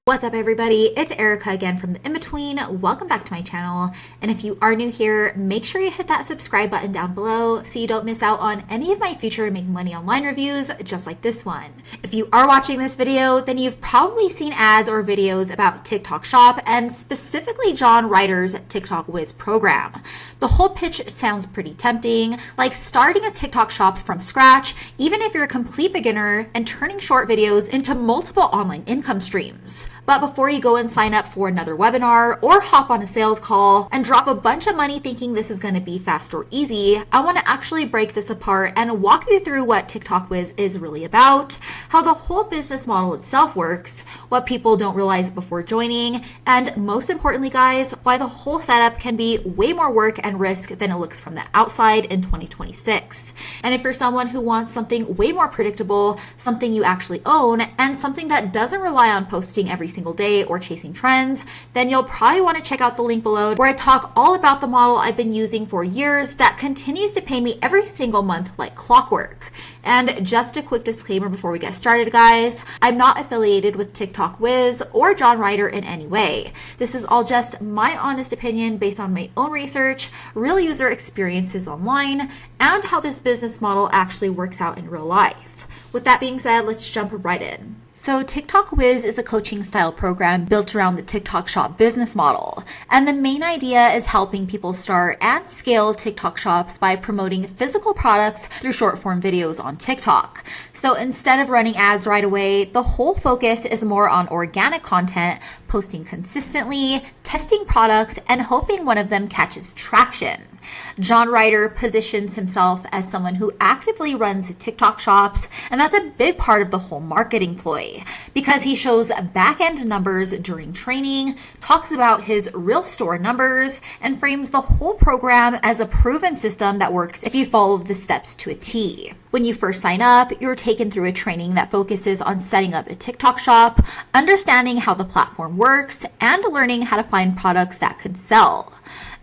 What's up, everybody? It's Erica again from The In-Between. Welcome back to my channel. And if you are new here, make sure you hit that subscribe button down below so you don't miss out on any of my future Make Money Online reviews just like this one. If you are watching this video, then you've probably seen ads or videos about TikTok Shop and specifically Jon Reiter's TikTok Wiz program. The whole pitch sounds pretty tempting, like starting a TikTok shop from scratch, even if you're a complete beginner, and turning short videos into multiple online income streams. But before you go and sign up for another webinar or hop on a sales call and drop a bunch of money thinking this is going to be fast or easy, I want to actually break this apart and walk you through what TikTok Wiz is really about, how the whole business model itself works, what people don't realize before joining, and most importantly, guys, why the whole setup can be way more work and risk than it looks from the outside in 2026. And if you're someone who wants something way more predictable, something you actually own, and something that doesn't rely on posting every single day or chasing trends, then you'll probably want to check out the link below where I talk all about the model I've been using for years that continues to pay me every single month like clockwork. And just a quick disclaimer before we get started, guys, I'm not affiliated with TikTok Wiz or Jon Reiter in any way. This is all just my honest opinion based on my own research, real user experiences online, and how this business model actually works out in real life. With that being said, let's jump right in. So TikTok Wiz is a coaching style program built around the TikTok Shop business model. And the main idea is helping people start and scale TikTok shops by promoting physical products through short form videos on TikTok. So instead of running ads right away, the whole focus is more on organic content, posting consistently, testing products, and hoping one of them catches traction. Jon Reiter positions himself as someone who actively runs TikTok shops, and that's a big part of the whole marketing ploy because he shows back-end numbers during training, talks about his real store numbers, and frames the whole program as a proven system that works if you follow the steps to a T. When you first sign up, you're taken through a training that focuses on setting up a TikTok shop, understanding how the platform works, and learning how to find products that could sell.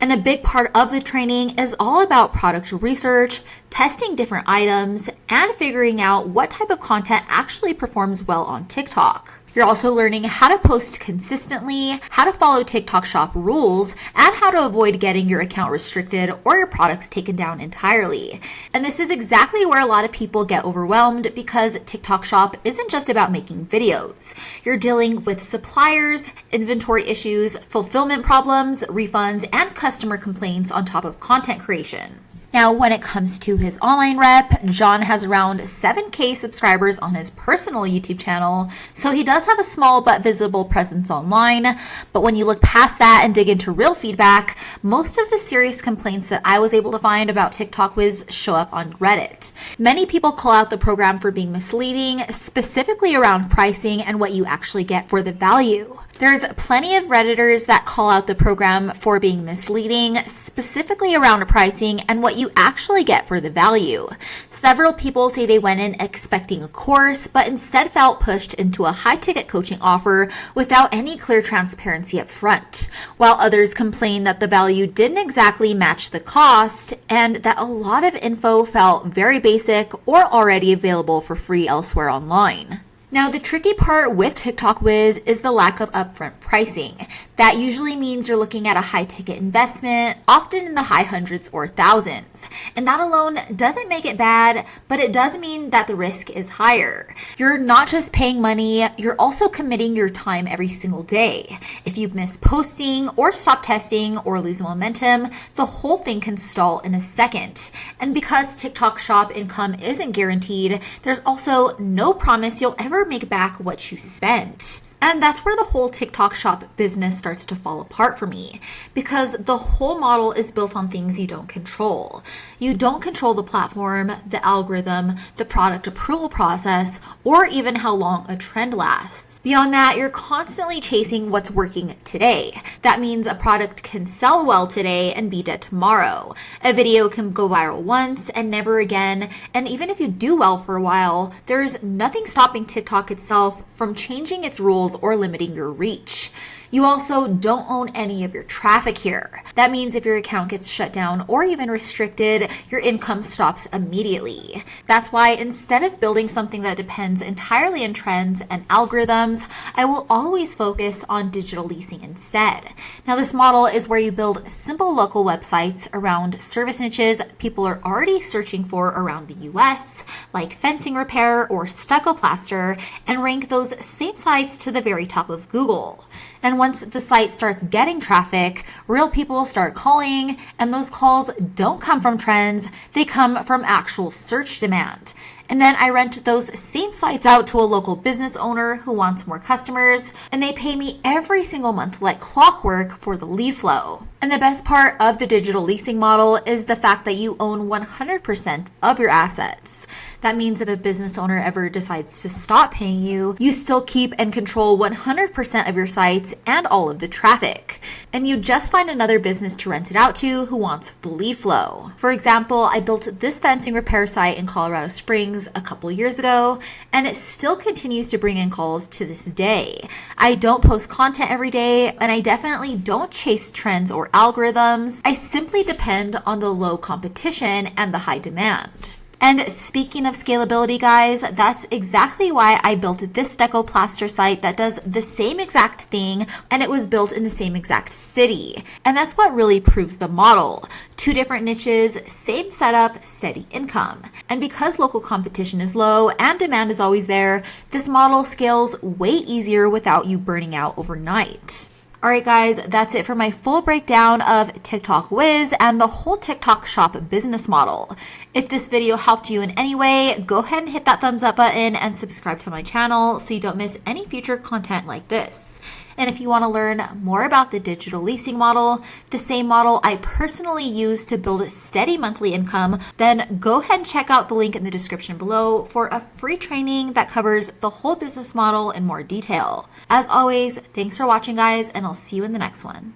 And a big part of the training is all about product research, testing different items, and figuring out what type of content actually performs well on TikTok. You're also learning how to post consistently, how to follow TikTok Shop rules, and how to avoid getting your account restricted or your products taken down entirely. And this is exactly where a lot of people get overwhelmed because TikTok Shop isn't just about making videos. You're dealing with suppliers, inventory issues, fulfillment problems, refunds, and customer complaints on top of content creation. Now, when it comes to his online rep, Jon has around 7K subscribers on his personal YouTube channel, so he does have a small but visible presence online. But when you look past that and dig into real feedback, most of the serious complaints that I was able to find about TikTok Wiz show up on Reddit. Many people call out the program for being misleading, specifically around pricing and what you actually get for the value. There's plenty of Redditors that call out the program for being misleading, specifically around pricing and what you actually get for the value. Several people say they went in expecting a course, but instead felt pushed into a high-ticket coaching offer without any clear transparency up front, while others complain that the value didn't exactly match the cost and that a lot of info felt very basic or already available for free elsewhere online. Now, the tricky part with TikTok Wiz is the lack of upfront pricing. That usually means you're looking at a high ticket investment, often in the high hundreds or thousands. And that alone doesn't make it bad, but it does mean that the risk is higher. You're not just paying money, you're also committing your time every single day. If you miss posting or stop testing or lose momentum, the whole thing can stall in a second. And because TikTok Shop income isn't guaranteed, there's also no promise you'll ever make back what you spent. And that's where the whole TikTok Shop business starts to fall apart for me, because the whole model is built on things you don't control. You don't control the platform, the algorithm, the product approval process, or even how long a trend lasts. Beyond that, you're constantly chasing what's working today. That means a product can sell well today and be dead tomorrow. A video can go viral once and never again. And even if you do well for a while, there's nothing stopping TikTok itself from changing its rules or limiting your reach. You also don't own any of your traffic here. That means if your account gets shut down or even restricted, your income stops immediately. That's why instead of building something that depends entirely on trends and algorithms, I will always focus on digital leasing instead. Now, this model is where you build simple local websites around service niches people are already searching for around the US, like fencing repair or stucco plaster, and rank those same sites to the very top of Google. And once the site starts getting traffic, real people start calling, and those calls don't come from trends, they come from actual search demand. And then I rent those same sites out to a local business owner who wants more customers, and they pay me every single month like clockwork for the lead flow. And the best part of the digital leasing model is the fact that you own 100% of your assets. That means if a business owner ever decides to stop paying you, you still keep and control 100% of your sites and all of the traffic. And you just find another business to rent it out to who wants the lead flow. For example, I built this fencing repair site in Colorado Springs a couple years ago, and it still continues to bring in calls to this day. I don't post content every day, and I definitely don't chase trends or algorithms. I simply depend on the low competition and the high demand. And speaking of scalability, guys, that's exactly why I built this stucco plaster site that does the same exact thing, and it was built in the same exact city. And that's what really proves the model. 2 different niches, same setup, steady income. And because local competition is low and demand is always there, this model scales way easier without you burning out overnight. All right, guys, that's it for my full breakdown of TikTok Wiz and the whole TikTok shop business model. If this video helped you in any way, go ahead and hit that thumbs up button and subscribe to my channel so you don't miss any future content like this. And if you want to learn more about the digital leasing model, the same model I personally use to build a steady monthly income, then go ahead and check out the link in the description below for a free training that covers the whole business model in more detail. As always, thanks for watching, guys, and I'll see you in the next one.